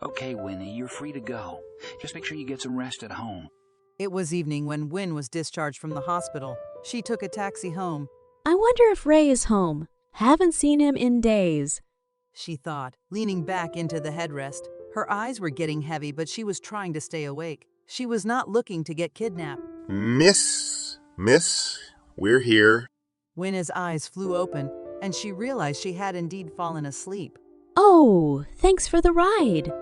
Okay, Winnie, you're free to go. Just make sure you get some rest at home. It was evening when Win was discharged from the hospital. She took a taxi home. I wonder if Ray is home. Haven't seen him in days, She thought, leaning back into the headrest. Her eyes were getting heavy, but she was trying to stay awake. She was not looking to get kidnapped. Miss, we're here. Winnie's eyes flew open, and she realized she had indeed fallen asleep. Oh, thanks for the ride.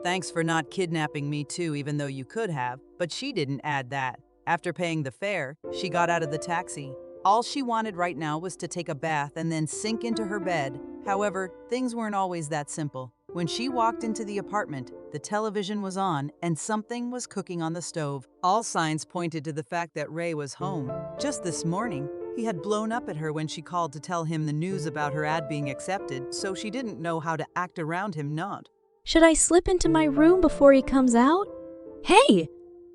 Thanks for not kidnapping me too, even though you could have, but she didn't add that. After paying the fare, she got out of the taxi. All she wanted right now was to take a bath and then sink into her bed. However, things weren't always that simple. When she walked into the apartment, the television was on and something was cooking on the stove. All signs pointed to the fact that Ray was home. Just this morning, he had blown up at her when she called to tell him the news about her ad being accepted, so she didn't know how to act around him not. Should I slip into my room before he comes out? Hey!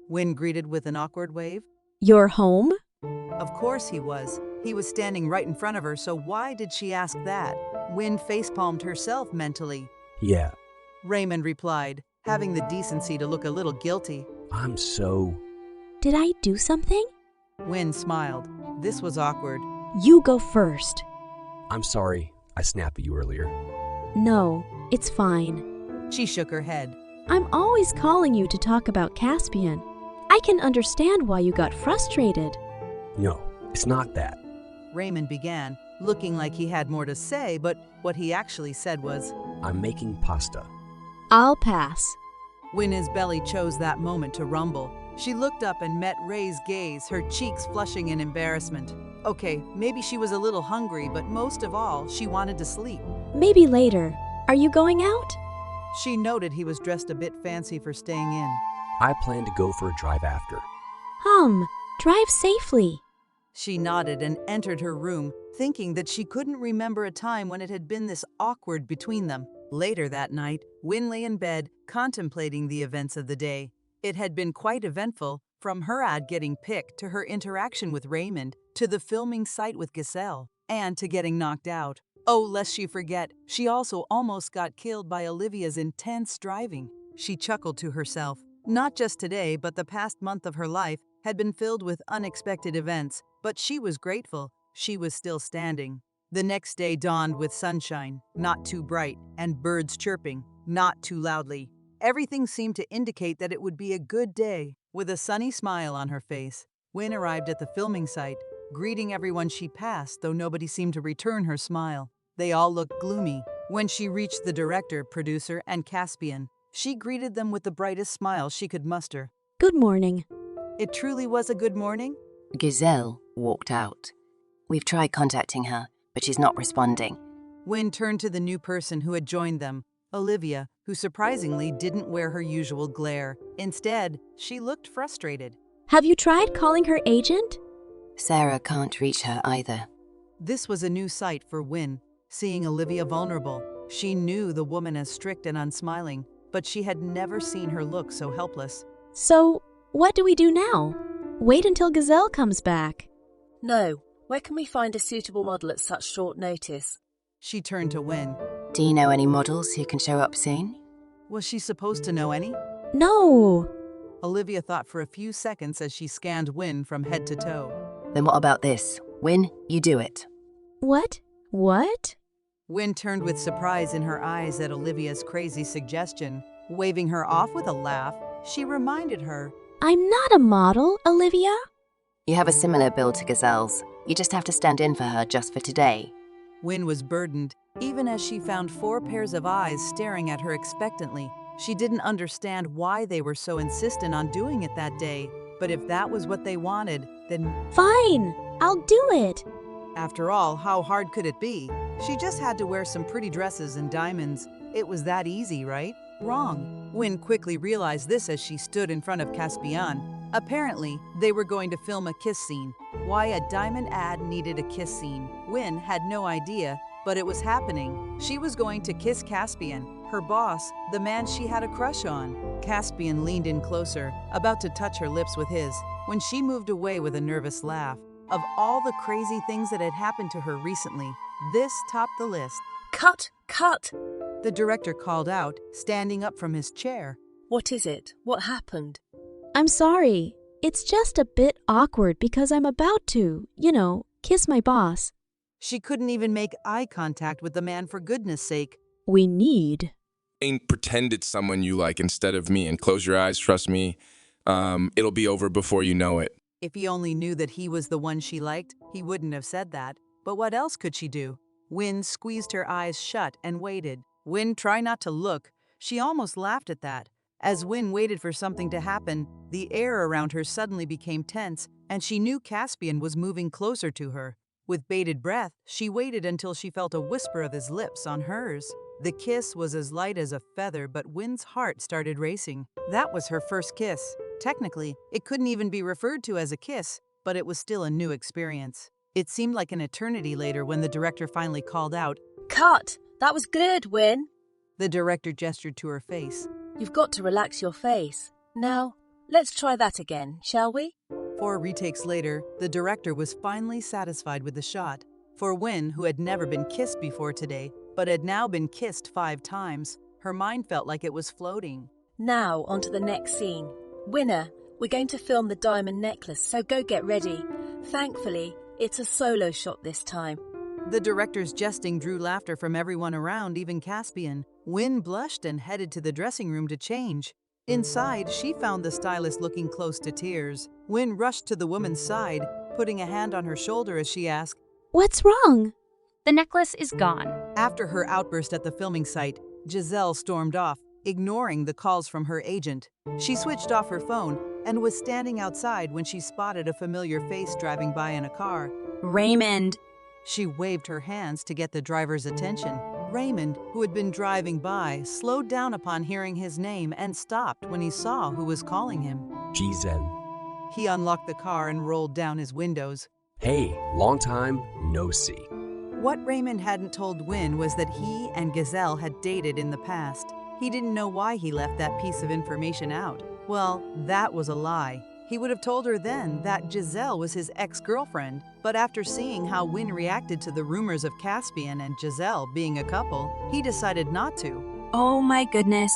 Win greeted with an awkward wave. You're home? Of course he was. He was standing right in front of her, so why did she ask that? Win facepalmed herself mentally. Yeah, Raymond replied, having the decency to look a little guilty. I'm so... Did I do something? Win smiled. This was awkward. You go first. I'm sorry I snapped at you earlier. No, it's fine. She shook her head. I'm always calling you to talk about Caspian. I can understand why you got frustrated. No, it's not that. Raymond began, looking like he had more to say, but what he actually said was, I'm making pasta. I'll pass. Winnie's belly chose that moment to rumble. She looked up and met Ray's gaze, her cheeks flushing in embarrassment. Okay, maybe she was a little hungry, but most of all, she wanted to sleep. Maybe later. Are you going out? She noted he was dressed a bit fancy for staying in. I plan to go for a drive after. Drive safely. She nodded and entered her room, thinking that she couldn't remember a time when it had been this awkward between them. Later that night, Win lay in bed, contemplating the events of the day. It had been quite eventful, from her ad getting picked to her interaction with Raymond, to the filming site with Giselle, and to getting knocked out. Oh, lest she forget, she also almost got killed by Olivia's intense driving. She chuckled to herself. Not just today, but the past month of her life had been filled with unexpected events, but she was grateful she was still standing. The next day dawned with sunshine, not too bright, and birds chirping, not too loudly. Everything seemed to indicate that it would be a good day. With a sunny smile on her face, Win arrived at the filming site, greeting everyone she passed, though nobody seemed to return her smile. They all looked gloomy. When she reached the director, producer, and Caspian, she greeted them with the brightest smile she could muster. Good morning. It truly was a good morning. Giselle walked out. We've tried contacting her, but she's not responding. Win turned to the new person who had joined them, Olivia, who surprisingly didn't wear her usual glare. Instead, she looked frustrated. Have you tried calling her agent? Sarah can't reach her either. This was a new sight for Win, seeing Olivia vulnerable. She knew the woman as strict and unsmiling, but she had never seen her look so helpless. So, what do we do now? Wait until Giselle comes back. No. Where can we find a suitable model at such short notice? She turned to Win. Do you know any models who can show up soon? Was she supposed to know any? No. Olivia thought for a few seconds as she scanned Win from head to toe. Then what about this? Win, you do it. What? Win turned with surprise in her eyes at Olivia's crazy suggestion. Waving her off with a laugh, she reminded her. I'm not a model, Olivia. You have a similar build to Giselle's. You just have to stand in for her just for today. Win was burdened, even as she found 4 pairs of eyes staring at her expectantly. She didn't understand why they were so insistent on doing it that day, but if that was what they wanted, then Fine, I'll do it. After all, how hard could it be? She just had to wear some pretty dresses and diamonds. It was that easy, right? Wrong. Win quickly realized this as she stood in front of Caspian. Apparently, they were going to film a kiss scene. Why a diamond ad needed a kiss scene, Win had no idea, but it was happening. She was going to kiss Caspian, her boss, the man she had a crush on. Caspian leaned in closer, about to touch her lips with his, when she moved away with a nervous laugh. Of all the crazy things that had happened to her recently, this topped the list. Cut! The director called out, standing up from his chair. What is it? What happened? I'm sorry. It's just a bit awkward because I'm about to, kiss my boss. She couldn't even make eye contact with the man for goodness sake. We need. Pretend it's someone you like instead of me and close your eyes, trust me. It'll be over before you know it. If he only knew that he was the one she liked, he wouldn't have said that. But what else could she do? Win squeezed her eyes shut and waited. Win, try not to look. She almost laughed at that. As Win waited for something to happen, the air around her suddenly became tense, and she knew Caspian was moving closer to her. With bated breath, she waited until she felt a whisper of his lips on hers. The kiss was as light as a feather, but Win's heart started racing. That was her first kiss. Technically, it couldn't even be referred to as a kiss, but it was still a new experience. It seemed like an eternity later when the director finally called out, Cut! That was good, Win. The director gestured to her face. You've got to relax your face. Now, let's try that again, shall we? 4 retakes later, the director was finally satisfied with the shot. For Win, who had never been kissed before today, but had now been kissed 5 times, her mind felt like it was floating. Now, on to the next scene. Winner, we're going to film the diamond necklace, so go get ready. Thankfully, it's a solo shot this time. The director's jesting drew laughter from everyone around, even Caspian. Win blushed and headed to the dressing room to change. Inside, she found the stylist looking close to tears. Win rushed to the woman's side, putting a hand on her shoulder as she asked, What's wrong? The necklace is gone. After her outburst at the filming site, Giselle stormed off, ignoring the calls from her agent. She switched off her phone and was standing outside when she spotted a familiar face driving by in a car. Raymond. She waved her hands to get the driver's attention. Raymond, who had been driving by, slowed down upon hearing his name and stopped when he saw who was calling him. Giselle. He unlocked the car and rolled down his windows. Hey, long time, no see. What Raymond hadn't told Win was that he and Giselle had dated in the past. He didn't know why he left that piece of information out. Well, that was a lie. He would have told her then that Giselle was his ex-girlfriend, but after seeing how Win reacted to the rumors of Caspian and Giselle being a couple, he decided not to. Oh my goodness.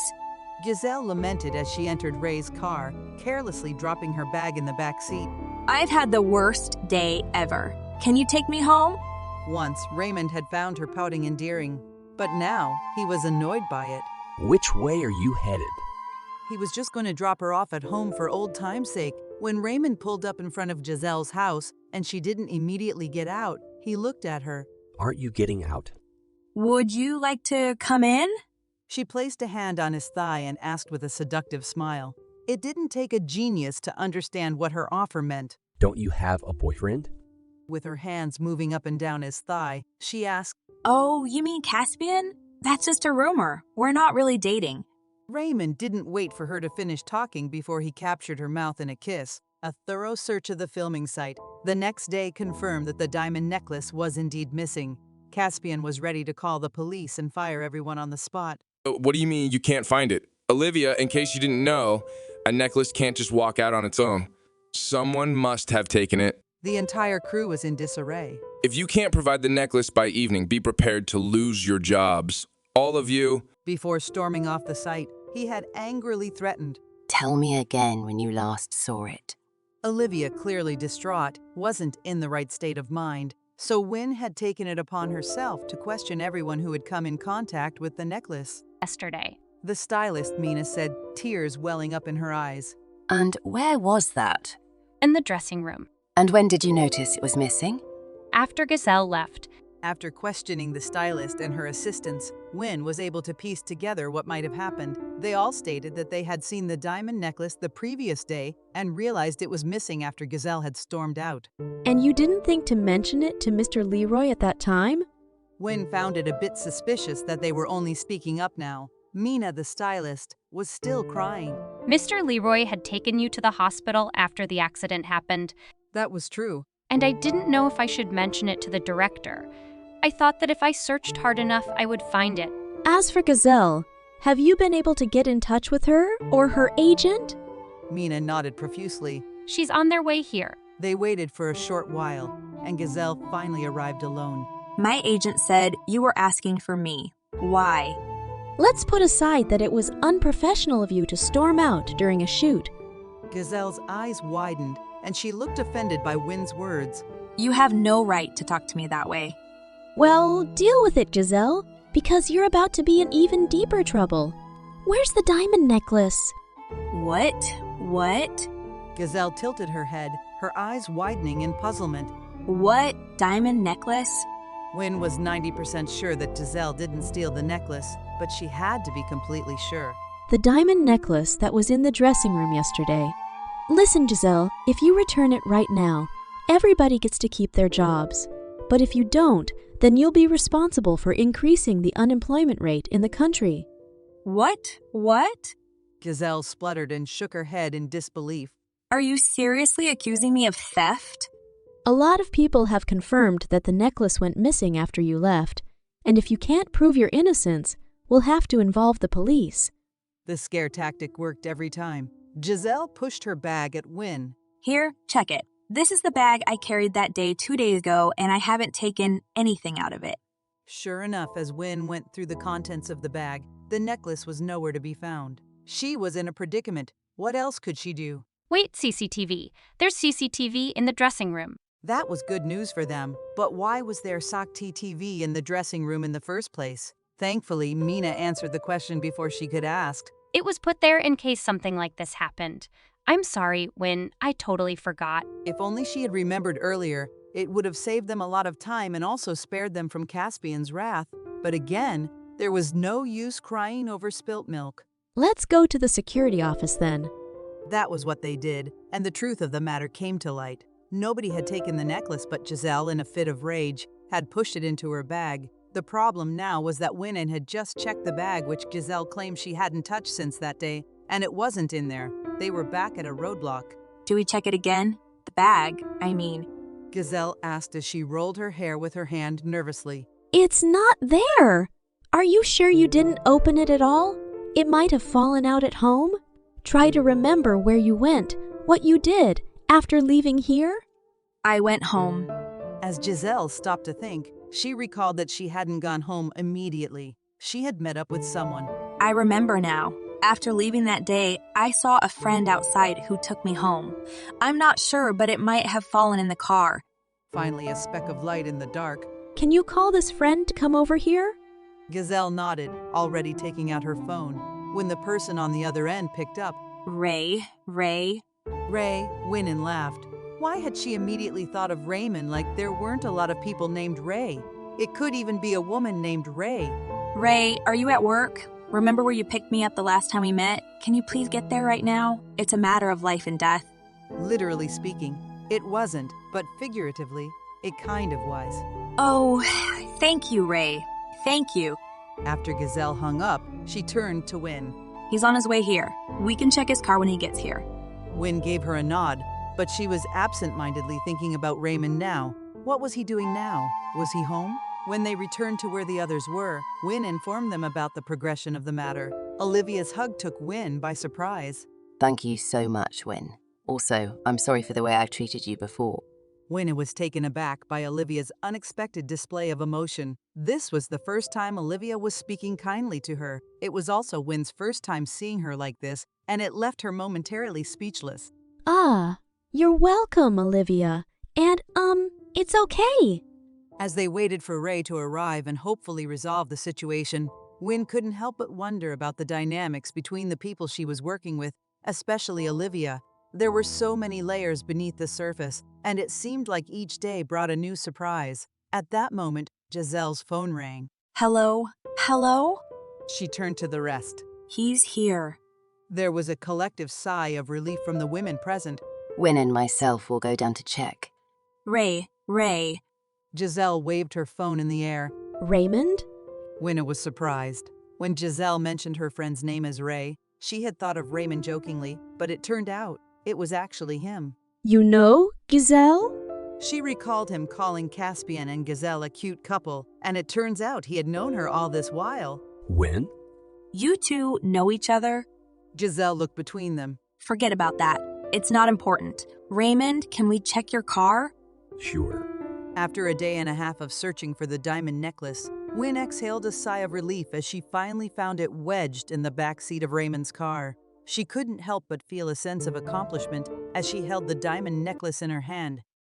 Giselle lamented as she entered Ray's car, carelessly dropping her bag in the back seat. I've had the worst day ever. Can you take me home? Once, Raymond had found her pouting endearing, but now he was annoyed by it. Which way are you headed? He was just going to drop her off at home for old time's sake. When Raymond pulled up in front of Giselle's house and she didn't immediately get out, he looked at her. Aren't you getting out? Would you like to come in? She placed a hand on his thigh and asked with a seductive smile. It didn't take a genius to understand what her offer meant. Don't you have a boyfriend? With her hands moving up and down his thigh, she asked, Oh, you mean Caspian? That's just a rumor. We're not really dating. Raymond didn't wait for her to finish talking before he captured her mouth in a kiss. A thorough search of the filming site the next day confirmed that the diamond necklace was indeed missing. Caspian was ready to call the police and fire everyone on the spot. What do you mean you can't find it? Olivia, in case you didn't know, a necklace can't just walk out on its own. Someone must have taken it. The entire crew was in disarray. If you can't provide the necklace by evening, be prepared to lose your jobs. All of you. Before storming off the site, he had angrily threatened. Tell me again when you last saw it. Olivia, clearly distraught, wasn't in the right state of mind, so Win had taken it upon herself to question everyone who had come in contact with the necklace. Yesterday. The stylist, Mina said, tears welling up in her eyes. And where was that? In the dressing room. And when did you notice it was missing? After Giselle left. After questioning the stylist and her assistants, Win was able to piece together what might have happened. They all stated that they had seen the diamond necklace the previous day and realized it was missing after Giselle had stormed out. And you didn't think to mention it to Mr. Leroy at that time? Win found it a bit suspicious that they were only speaking up now. Mina, the stylist, was still crying. Mr. Leroy had taken you to the hospital after the accident happened. That was true. And I didn't know if I should mention it to the director. I thought that if I searched hard enough, I would find it. As for Giselle, have you been able to get in touch with her or her agent? Mina nodded profusely. She's on their way here. They waited for a short while, and Giselle finally arrived alone. My agent said you were asking for me. Why? Let's put aside that it was unprofessional of you to storm out during a shoot. Giselle's eyes widened, and she looked offended by Win's words. You have no right to talk to me that way. Well, deal with it, Giselle, because you're about to be in even deeper trouble. Where's the diamond necklace? What? Giselle tilted her head, her eyes widening in puzzlement. What diamond necklace? Win was 90% sure that Giselle didn't steal the necklace, but she had to be completely sure. The diamond necklace that was in the dressing room yesterday. Listen, Giselle, if you return it right now, everybody gets to keep their jobs. But if you don't, then you'll be responsible for increasing the unemployment rate in the country. What? Giselle spluttered and shook her head in disbelief. Are you seriously accusing me of theft? A lot of people have confirmed that the necklace went missing after you left, and if you can't prove your innocence, we'll have to involve the police. The scare tactic worked every time. Giselle pushed her bag at Win. Here, check it. This is the bag I carried that day 2 days ago, and I haven't taken anything out of it. Sure enough, as Win went through the contents of the bag, the necklace was nowhere to be found. She was in a predicament. What else could she do? Wait, CCTV. There's CCTV in the dressing room. That was good news for them, but why was there CCTV in the dressing room in the first place? Thankfully, Mina answered the question before she could ask. It was put there in case something like this happened. I'm sorry, Win. I totally forgot. If only she had remembered earlier, it would have saved them a lot of time and also spared them from Caspian's wrath. But again, there was no use crying over spilt milk. Let's go to the security office then. That was what they did, and the truth of the matter came to light. Nobody had taken the necklace, but Giselle, in a fit of rage, had pushed it into her bag. The problem now was that Winnie had just checked the bag, which Giselle claimed she hadn't touched since that day, and it wasn't in there. They were back at a roadblock. Do we check it again? The bag, I mean. Giselle asked as she rolled her hair with her hand nervously. It's not there! Are you sure you didn't open it at all? It might have fallen out at home. Try to remember where you went, what you did, after leaving here. I went home. As Giselle stopped to think, she recalled that she hadn't gone home immediately. She had met up with someone. I remember now. After leaving that day, I saw a friend outside who took me home. I'm not sure, but it might have fallen in the car. Finally, a speck of light in the dark. Can you call this friend to come over here? Giselle nodded, already taking out her phone, when the person on the other end picked up. Ray. Winnie laughed. Why had she immediately thought of Raymond like there weren't a lot of people named Ray? It could even be a woman named Ray. Ray, are you at work? Remember where you picked me up the last time we met? Can you please get there right now? It's a matter of life and death. Literally speaking, it wasn't, but figuratively, it kind of was. Oh, thank you, Ray. Thank you. After Giselle hung up, she turned to Win. He's on his way here. We can check his car when he gets here. Win gave her a nod, but she was absent-mindedly thinking about Raymond now. What was he doing now? Was he home? When they returned to where the others were, Win informed them about the progression of the matter. Olivia's hug took Win by surprise. Thank you so much, Win. Also, I'm sorry for the way I treated you before. Winnie was taken aback by Olivia's unexpected display of emotion. This was the first time Olivia was speaking kindly to her. It was also Win's first time seeing her like this, and it left her momentarily speechless. Ah, you're welcome, Olivia. And, it's okay. As they waited for Ray to arrive and hopefully resolve the situation, Win couldn't help but wonder about the dynamics between the people she was working with, especially Olivia. There were so many layers beneath the surface, and it seemed like each day brought a new surprise. At that moment, Giselle's phone rang. Hello? She turned to the rest. He's here. There was a collective sigh of relief from the women present. Win and myself will go down to check. Ray. Giselle waved her phone in the air. Raymond? Winnie was surprised. When Giselle mentioned her friend's name as Ray, she had thought of Raymond jokingly, but it turned out it was actually him. You know, Giselle? She recalled him calling Caspian and Giselle a cute couple, and it turns out he had known her all this while. When? You two know each other? Giselle looked between them. Forget about that. It's not important. Raymond, can we check your car? Sure. After a day and a half of searching for the diamond necklace, Win exhaled a sigh of relief as she finally found it wedged in the back seat of Raymond's car. She couldn't help but feel a sense of accomplishment as she held the diamond necklace in her hand.